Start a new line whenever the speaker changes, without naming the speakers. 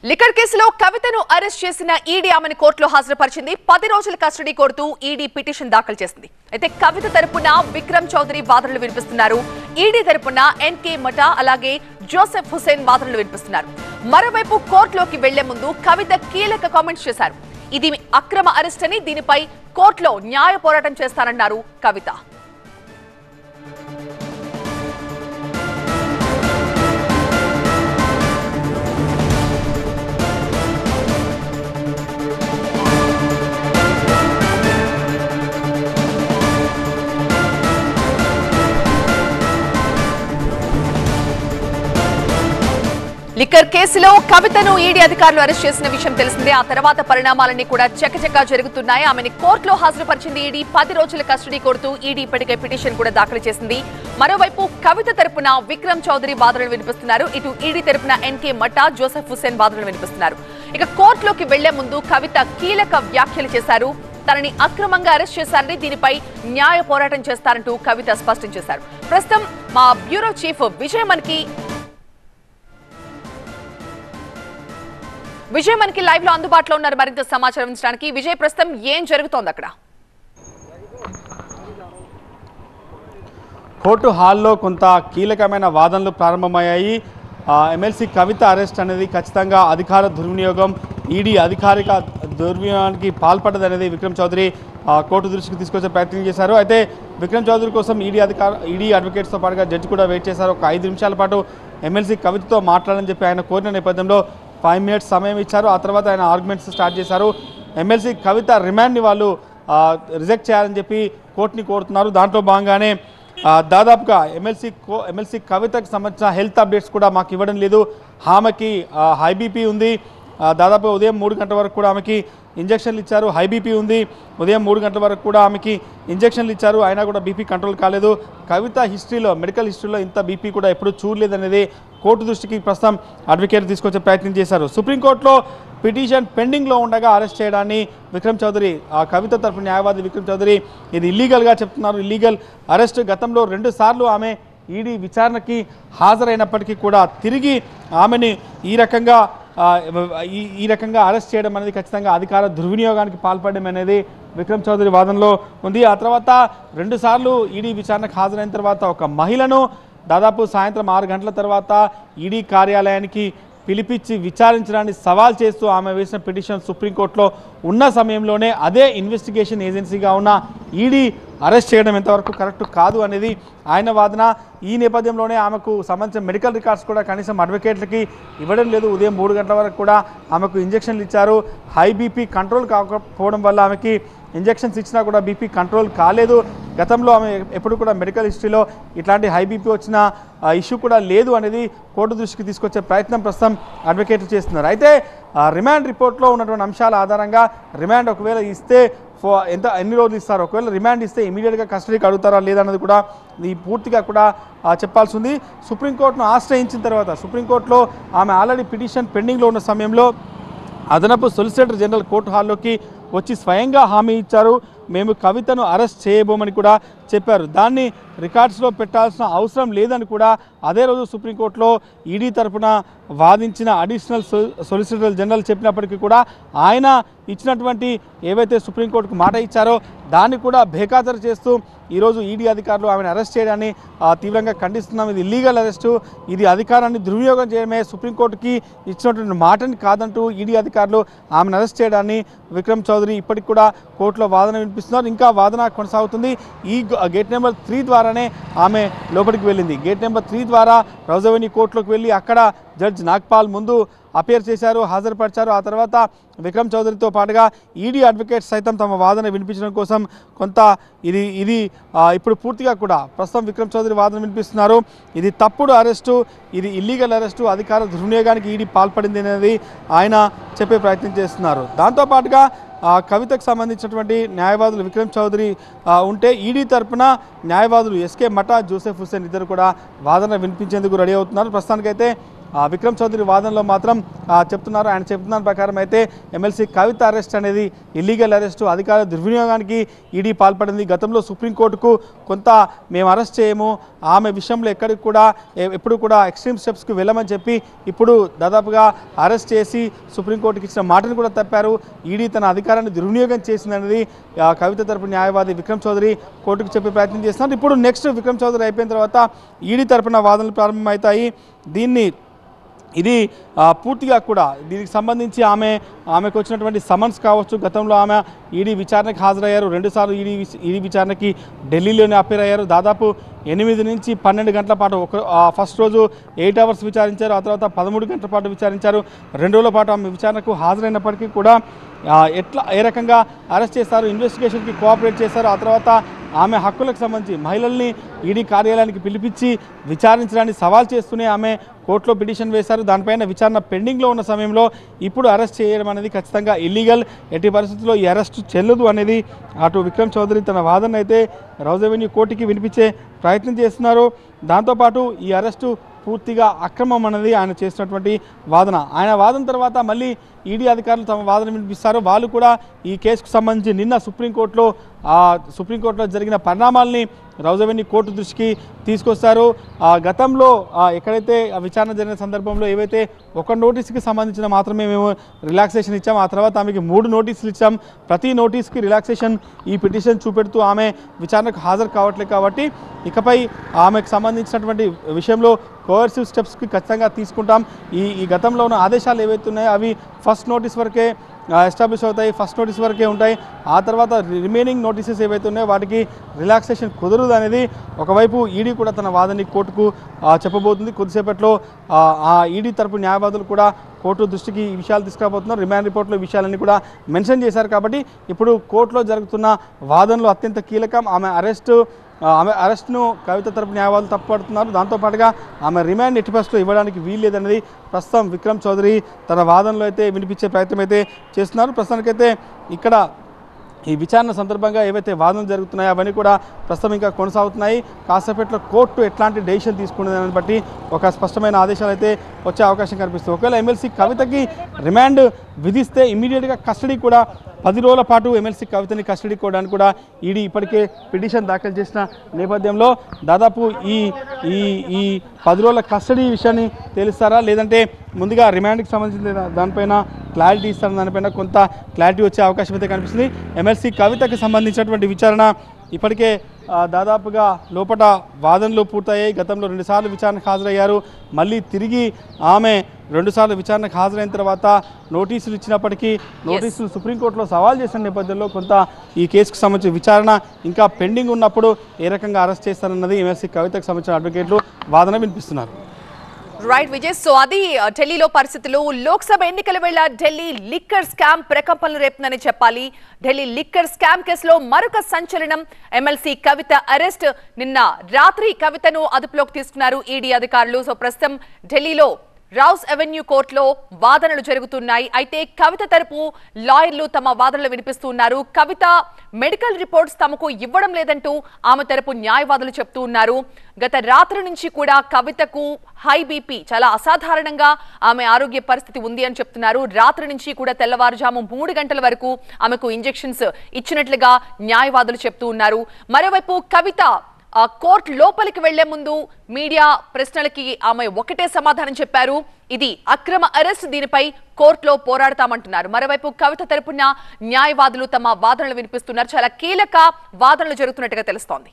Liquor కేసులో కవితను arrest చేసిన ఈడీ ఆమెను కోర్టులో హాజరుపరిచింది. 10 రోజుల కస్టడీ కోరుతూ ఈడీ పిటిషన్ దాఖలు చేసింది. అయితే కవిత తరపున విక్రమ్ చౌదరి వాదనలు వినిపిస్తున్నారు. ఈడీ తరపున ఎన్కే మటా అలాగే జోసెఫ్ హుసేన్ వాదనలు వినిపిస్తున్నారు. మరోవైపు కోర్టులోకి వెళ్లే ముందు కవిత కీలక కామెంట్స్ చేశారు. ఇది అక్రమ అరెస్ట్ అని, దీనిపై కోర్టులో న్యాయ పోరాటం చేస్తానన్నారు కవిత. లిక్కర్ కేసులో కవితను ఈడీ అధికారులు అరెస్ట్ చేసిన విషయం తెలిసిందే. ఆ తర్వాత పరిణామాలన్నీ కూడా చకచకా జరుగుతున్నాయి. ఆమెను కోర్టులో హాజరుపరిచింది ఈడీ. 10 రోజుల కస్టడీ కోరుతూ ఈడీ ఇప్పటికే పిటిషన్ కూడా దాఖలు చేసింది. మరోవైపు కవిత తరపున విక్రమ్ చౌదరి వాదనలు వినిపిస్తున్నారు. ఇటు ఈడీ తరపున ఎన్కే మటా, జోసెఫ్ హుసేన్ వాదనలు వినిపిస్తున్నారు. ఇక కోర్టులోకి వెళ్లే ముందు కవిత కీలక వ్యాఖ్యలు చేశారు. తనని అక్రమంగా అరెస్ట్ చేశారని, దీనిపై న్యాయ పోరాటం చేస్తారంటూ కవిత స్పష్టం చేశారు. ప్రస్తుతం మా బ్యూరో చీఫ్ విజయ్ మనకి లైవ్ లో అందుబాటులో ఉన్నారు మరింత సమాచారం ఇచ్చడానికి. విజయ్, ప్రస్తుతం ఏం జరుగుతోంది అక్కడ?
కోర్టు హాల్లో కొంత కీలకమైన వాదనలు ప్రారంభమయ్యాయి. ఎమ్మెల్సీ కవిత అరెస్ట్ అనేది ఖచ్చితంగా అధికార దుర్వినియోగం, ఈడీ అధికారిక దుర్వినియోగానికి పాల్పడ్డదనేది విక్రమ్ చౌదరి కోర్టు దృష్టికి తీసుకొచ్చే ప్రయత్నం చేశారు. అయితే విక్రమ్ చౌదరి కోసం ఈడీ అడ్వకేట్స్తో పాటుగా జడ్జి కూడా వెయిట్ చేశారు. ఒక 5 నిమిషాల పాటు ఎమ్మెల్సీ కవితతో మాట్లాడాలని చెప్పి ఆయన కోరిన నేపథ్యంలో 5 మినిట్స్ సమయం ఇచ్చారు. ఆ తర్వాత ఆయన ఆర్గ్యుమెంట్స్ స్టార్ట్ చేశారు. ఎమ్మెల్సీ కవిత రిమాండ్ని వాళ్ళు రిజెక్ట్ చేయాలని చెప్పి కోర్టుని కోరుతున్నారు. దాంట్లో భాగంగానే దాదాపుగా ఎమ్మెల్సీ కవితకు సంబంధించిన హెల్త్ అప్డేట్స్ కూడా మాకు ఇవ్వడం లేదు. ఆమెకి హై బీపీ ఉంది. దాదాపు ఉదయం 3 గంటల వరకు కూడా ఆమెకి ఇంజక్షన్లు ఇచ్చారు. హై బీపీ ఉంది. ఉదయం 3 గంటల వరకు కూడా ఆమెకి ఇంజక్షన్లు ఇచ్చారు. అయినా కూడా బీపీ కంట్రోల్ కాలేదు. కవిత మెడికల్ హిస్టరీలో ఇంత బీపీ కూడా ఎప్పుడూ చూడలేదనేది కోర్టు దృష్టికి ప్రస్తుతం అడ్వకేట్ తీసుకొచ్చే ప్రయత్నం చేశారు. సుప్రీంకోర్టులో పిటిషన్ పెండింగ్లో ఉండగా అరెస్ట్ చేయడాన్ని విక్రమ్ చౌదరి, కవిత తరఫు న్యాయవాది విక్రమ్ చౌదరి ఇది ఇల్లీగల్గా చెప్తున్నారు. Illegal arrest. గతంలో 2 సార్లు ఆమె ఈడీ విచారణకి హాజరైనప్పటికీ కూడా తిరిగి ఆమెని ఈ రకంగా అరెస్ట్ చేయడం అనేది ఖచ్చితంగా అధికార దుర్వినియోగానికి పాల్పడడం అనేది విక్రమ్ చౌదరి వాదనలో ఉంది. ఆ తర్వాత 2 సార్లు ఈడీ విచారణకు హాజరైన తర్వాత ఒక మహిళను దాదాపు సాయంత్రం 6 గంటల తర్వాత ఈడీ కార్యాలయానికి పిలిపించి విచారించడాన్ని సవాల్ చేస్తూ ఆమె వేసిన పిటిషన్ సుప్రీంకోర్టులో ఉన్న సమయంలోనే అదే ఇన్వెస్టిగేషన్ ఏజెన్సీగా ఉన్న ఈడీ అరెస్ట్ చేయడం ఎంతవరకు కరెక్ట్ కాదు అనేది ఆయన వాదన. ఈ నేపథ్యంలోనే ఆమెకు సంబంధించిన మెడికల్ రికార్డ్స్ కూడా కనీసం అడ్వకేట్లకి ఇవ్వడం లేదు. ఉదయం 3 గంటల వరకు కూడా ఆమెకు ఇంజక్షన్లు ఇచ్చారు. హై బీపీ కంట్రోల్ కాకపోవడం వల్ల ఆమెకి ఇంజక్షన్స్ ఇచ్చినా కూడా బీపీ కంట్రోల్ కాలేదు. గతంలో ఆమె ఎప్పుడు కూడా మెడికల్ హిస్టరీలో ఇట్లాంటి హై బీపీ వచ్చిన ఇష్యూ కూడా లేదు అనేది కోర్టు దృష్టికి తీసుకొచ్చే ప్రయత్నం ప్రస్తుతం అడ్వకేట్లు చేస్తున్నారు. అయితే రిమాండ్ రిపోర్ట్లో ఉన్నటువంటి అంశాల ఆధారంగా రిమాండ్ ఒకవేళ ఇస్తే ఎన్ని రోజులు ఇస్తారు, ఒకవేళ రిమాండ్ ఇస్తే ఇమీడియట్గా కస్టడీకి అడుగుతారా లేదన్నది కూడా పూర్తిగా కూడా చెప్పాల్సి ఉంది. సుప్రీంకోర్టును ఆశ్రయించిన తర్వాత సుప్రీంకోర్టులో ఆమె ఆల్రెడీ పిటిషన్ పెండింగ్లో ఉన్న సమయంలో అదనపు సొలిసిటర్ జనరల్ కోర్టు హాల్లోకి వచ్చి స్వయంగా హామీ ఇచ్చారు. మేము కవితను అరెస్ట్ చేయబోమని కూడా చెప్పారు. దాన్ని రికార్డ్స్లో పెట్టాల్సిన అవసరం లేదని కూడా అదే రోజు సుప్రీంకోర్టులో ఈడీ తరఫున వాదించిన అడిషనల్ సొలిసిటర్ జనరల్ చెప్పినప్పటికీ కూడా ఆయన ఇచ్చినటువంటి ఏవైతే సుప్రీంకోర్టుకు మాట ఇచ్చారో దాన్ని కూడా బేఖాతరు చేస్తూ ఈరోజు ఈడీ అధికారులు ఆమెను అరెస్ట్ చేయడాన్ని తీవ్రంగా ఖండిస్తున్నాం. ఇది ఇల్లీగల్ అరెస్టు, ఇది అధికారాన్ని దుర్వినియోగం చేయడమే, సుప్రీంకోర్టుకి ఇచ్చినటువంటి మాటని కాదంటూ ఈడీ అధికారులు ఆమెను అరెస్ట్ చేయడాన్ని విక్రమ్ చౌదరి ఇప్పటికి కూడా కోర్టులో వాదన వినిపిస్తున్నారు. ఇంకా వాదన కొనసాగుతుంది. ఈ గేట్ నెంబర్ 3 ద్వారానే ఆమె లోపలికి వెళ్ళింది. గేట్ నెంబర్ 3 ద్వారా రౌజ్ అవెన్యూ కోర్టులోకి వెళ్ళి అక్కడ జడ్జ్ నాగ్పాల్ ముందు అపేర్ చేశారు, హాజరుపరిచారు. ఆ తర్వాత విక్రమ్ చౌదరితో పాటుగా ఈడీ అడ్వకేట్స్ సైతం తమ వాదన వినిపించడం కోసం కొంత ఇది ఇప్పుడు పూర్తిగా కూడా ప్రస్తుతం విక్రమ్ చౌదరి వాదన వినిపిస్తున్నారు. ఇది తప్పుడు అరెస్టు, ఇది ఇల్లీగల్ అరెస్టు, అధికార దుర్వినియోగానికి ఈడీ పాల్పడింది అనేది ఆయన చెప్పే ప్రయత్నం చేస్తున్నారు. దాంతోపాటుగా కవితకు సంబంధించినటువంటి న్యాయవాదులు విక్రమ్ చౌదరి ఉంటే ఈడీ తరపున న్యాయవాదులు ఎస్కే మటా, జోసెఫ్ హుసేన్ ఇద్దరు కూడా వాదన వినిపించేందుకు రెడీ అవుతున్నారు. ప్రస్తుతానికైతే విక్రమ్ చౌదరి వాదనలో మాత్రం చెప్తున్నారు. ఆయన చెప్తున్న ప్రకారం అయితే ఎమ్మెల్సీ కవిత అరెస్ట్ అనేది ఇల్లీగల్ అరెస్టు, అధికార దుర్వినియోగానికి ఈడీ పాల్పడింది. గతంలో సుప్రీంకోర్టుకు కొంత మేము అరెస్ట్ చేయము, ఆమె విషయంలో ఎక్కడికి కూడా ఎప్పుడు కూడా ఎక్స్ట్రీమ్ స్టెప్స్కి వెళ్ళమని చెప్పి ఇప్పుడు దాదాపుగా అరెస్ట్ చేసి సుప్రీంకోర్టుకి ఇచ్చిన మాటను కూడా తప్పారు. ఈడీ తన అధికారాన్ని దుర్వినియోగం చేసిందనేది కవిత తరపు న్యాయవాది విక్రమ్ చౌదరి కోర్టుకు చెప్పే ప్రయత్నం చేస్తున్నారు. ఇప్పుడు నెక్స్ట్ విక్రమ్ చౌదరి అయిపోయిన తర్వాత ఈడీ తరపున వాదనలు ప్రారంభమవుతాయి. ఇది పూర్తిగా కూడా దీనికి సంబంధించి ఆమెకు వచ్చినటువంటి సమన్స్ కావచ్చు, గతంలో ఆమె ఈడీ విచారణకు హాజరయ్యారు, 2 సార్లు ఈడీ విచారణకి ఢిల్లీలోనే అపేర్ అయ్యారు. దాదాపు 8 నుంచి 12 గంటల పాటు ఫస్ట్ రోజు 8 అవర్స్ విచారించారు, ఆ తర్వాత 13 గంటల పాటు విచారించారు. 2 రోజుల పాటు ఆమె విచారణకు హాజరైనప్పటికీ కూడా ఏ రకంగా అరెస్ట్ చేశారు, ఇన్వెస్టిగేషన్కి కోఆపరేట్ చేశారు. ఆ తర్వాత ఆమె హక్కులకు సంబంధించి మహిళల్ని ఈడీ కార్యాలయానికి పిలిపించి విచారించడానికి సవాల్ చేస్తూనే ఆమె కోర్టులో పిటిషన్ వేశారు. దానిపైన విచారణ పెండింగ్లో ఉన్న సమయంలో ఇప్పుడు అరెస్ట్ చేయడం అనేది ఖచ్చితంగా ఇల్లీగల్, ఎట్టి పరిస్థితుల్లో ఈ అరెస్ట్ చెల్లదు అనేది అటు విక్రమ్ చౌదరి తన వాదన అయితే రౌజ్ అవెన్యూ కోర్టుకి వినిపించే ప్రయత్నం చేస్తున్నారు. దాంతోపాటు ఈ అరెస్టు పూర్తిగా అక్రమం అనేది ఆయన చేసినటువంటి వాదన. ఆయన వాదన తర్వాత మళ్ళీ ఈడీ అధికారులు తమ వాదన వినిపిస్తారు. వాళ్ళు కూడా ఈ కేసుకు సంబంధించి నిన్న సుప్రీంకోర్టులో జరిగిన పరిణామాల్ని రౌజ్ అవెన్యూ కోర్టు దృష్టికి తీసుకొస్తారు. గతంలో ఎక్కడైతే విచారణ జరిగిన సందర్భంలో ఏవైతే ఒక నోటీస్కి సంబంధించిన మాత్రమే మేము రిలాక్సేషన్ ఇచ్చాం, ఆ తర్వాత ఆమెకి 3 నోటీసులు ఇచ్చాం. ప్రతి నోటీస్కి రిలాక్సేషన్ ఈ పిటిషన్ చూపెడుతూ ఆమె విచారణకు హాజరు కావట్లేదు. కాబట్టి ఇకపై ఆమెకు సంబంధించినటువంటి విషయంలో కోవర్సివ్ స్టెప్స్కి ఖచ్చితంగా తీసుకుంటాం. ఈ గతంలో ఉన్న ఆదేశాలు ఏవైతే ఉన్నాయో అవి ఫస్ట్ నోటీస్ వరకే ఎస్టాబ్లిష్ అవుతాయి, ఫస్ట్ నోటీస్ వరకే ఉంటాయి. ఆ తర్వాత రిమైనింగ్ నోటీసెస్ ఏవైతే ఉన్నాయో వాటికి రిలాక్సేషన్ కుదరదు అనేది ఒకవైపు ఈడీ కూడా తన వాదనని కోర్టుకు చెప్పబోతుంది. కొద్దిసేపట్లో ఈడీ తరపు న్యాయవాదులు కూడా కోర్టు దృష్టికి ఈ విషయాలు తీసుకురాబోతున్నారు. రిమాండ్ రిపోర్ట్లో ఈ విషయాలన్నీ కూడా మెన్షన్ చేశారు. కాబట్టి ఇప్పుడు కోర్టులో జరుగుతున్న వాదనలు అత్యంత కీలకం. ఆమె అరెస్ట్ను కవిత తరపు న్యాయవాదులు తప్పుపడుతున్నారు. దాంతోపాటుగా ఆమె రిమాండ్ ఎట్టి పరిస్థితుల్లో ఇవ్వడానికి వీల్లేదనేది ప్రస్తుతం విక్రమ్ చౌదరి తన వాదనలో అయితే వినిపించే ప్రయత్నం అయితే చేస్తున్నారు. ప్రస్తుతానికైతే ఇక్కడ ఈ విచారణ సందర్భంగా ఏవైతే వాదనలు జరుగుతున్నాయో అవన్నీ కూడా ప్రస్తుతం ఇంకా కొనసాగుతున్నాయి. కాసేపట్లో కోర్టు ఎట్లాంటి డెసిషన్ తీసుకునేదాన్ని బట్టి ఒక స్పష్టమైన ఆదేశాలు అయితే వచ్చే అవకాశం కనిపిస్తుంది. ఒకవేళ ఎమ్మెల్సీ కవితకి రిమాండ్ విధిస్తే ఇమీడియట్గా కస్టడీ కూడా 10 రోజుల పాటు ఎమ్మెల్సీ కవితని కస్టడీ కోవడానికి కూడా ఈడీ ఇప్పటికే పిటిషన్ దాఖలు చేసిన నేపథ్యంలో దాదాపు ఈ 10 రోజుల కస్టడీ విషయాన్ని తేలుస్తారా, లేదంటే ముందుగా రిమాండ్కి సంబంధించిన దానిపైన క్లారిటీ ఇస్తారన్న దానిపైన కొంత క్లారిటీ వచ్చే అవకాశం అయితే కనిపిస్తుంది. ఎమ్మెల్సీ కవితకి సంబంధించినటువంటి విచారణ ఇప్పటికే దాదాపుగా లోపల వాదనలు పూర్తయ్యాయి. గతంలో 2 సార్లు విచారణకు హాజరయ్యారు. మళ్ళీ తిరిగి ఆమె 2 సార్లు విచారణకు హాజరైన తర్వాత నోటీసులు ఇచ్చినప్పటికీ నోటీసులు సుప్రీంకోర్టులో సవాల్ చేసిన నేపథ్యంలో కొంత ఈ కేసుకు సంబంధించిన విచారణ ఇంకా పెండింగ్ ఉన్నప్పుడు ఏ రకంగా అరెస్ట్ చేస్తారన్నది ఎమ్మెల్సీ కవితకు సంబంధించిన అడ్వకేట్లు వాదన వినిపిస్తున్నారు.
రైట్ విజయ్, సో అది ఢిల్లీలో పరిస్థితులు. లోక్సభ ఎన్నికల వేళ ఢిల్లీ లిక్కర్ స్కామ్ ప్రకంపనలు రేపుతుందని చెప్పాలి. ఢిల్లీ లిక్కర్ స్కామ్ కేసులో మరొక సంచలనం, ఎమ్మెల్సీ కవిత అరెస్ట్. నిన్న రాత్రి కవితను అదుపులోకి తీసుకున్నారు ఈడీ అధికారులు. సో ప్రస్తుతం ఢిల్లీలో రౌజ్ అవెన్యూ కోర్టులో వాదనలు జరుగుతున్నాయి. అయితే కవిత తరపు లాయర్లు తమ వాదనలు వినిపిస్తున్నారు. కవిత మెడికల్ రిపోర్ట్స్ తమకు ఇవ్వడం లేదంటూ ఆమె తరపు న్యాయవాదులు చెప్తూ ఉన్నారు. గత రాత్రి నుంచి కూడా కవితకు హై బీపీ, చాలా అసాధారణంగా ఆమె ఆరోగ్య పరిస్థితి ఉంది అని చెప్తున్నారు. రాత్రి నుంచి కూడా తెల్లవారుజాము 3 గంటల వరకు ఆమెకు ఇంజెక్షన్స్ ఇచ్చినట్లుగా న్యాయవాదులు చెప్తూ ఉన్నారు. మరోవైపు కవిత కోర్టు లోపలికి వెళ్లే ముందు మీడియా ప్రశ్నలకి ఆమె ఒకటే సమాధానం చెప్పారు, ఇది అక్రమ అరెస్ట్, దీనిపై కోర్టులో పోరాడతామంటున్నారు. మరోవైపు కవిత తరపున న్యాయవాదులు తమ వాదనలు వినిపిస్తున్నారు. చాలా కీలక వాదనలు జరుగుతున్నట్టుగా తెలుస్తోంది.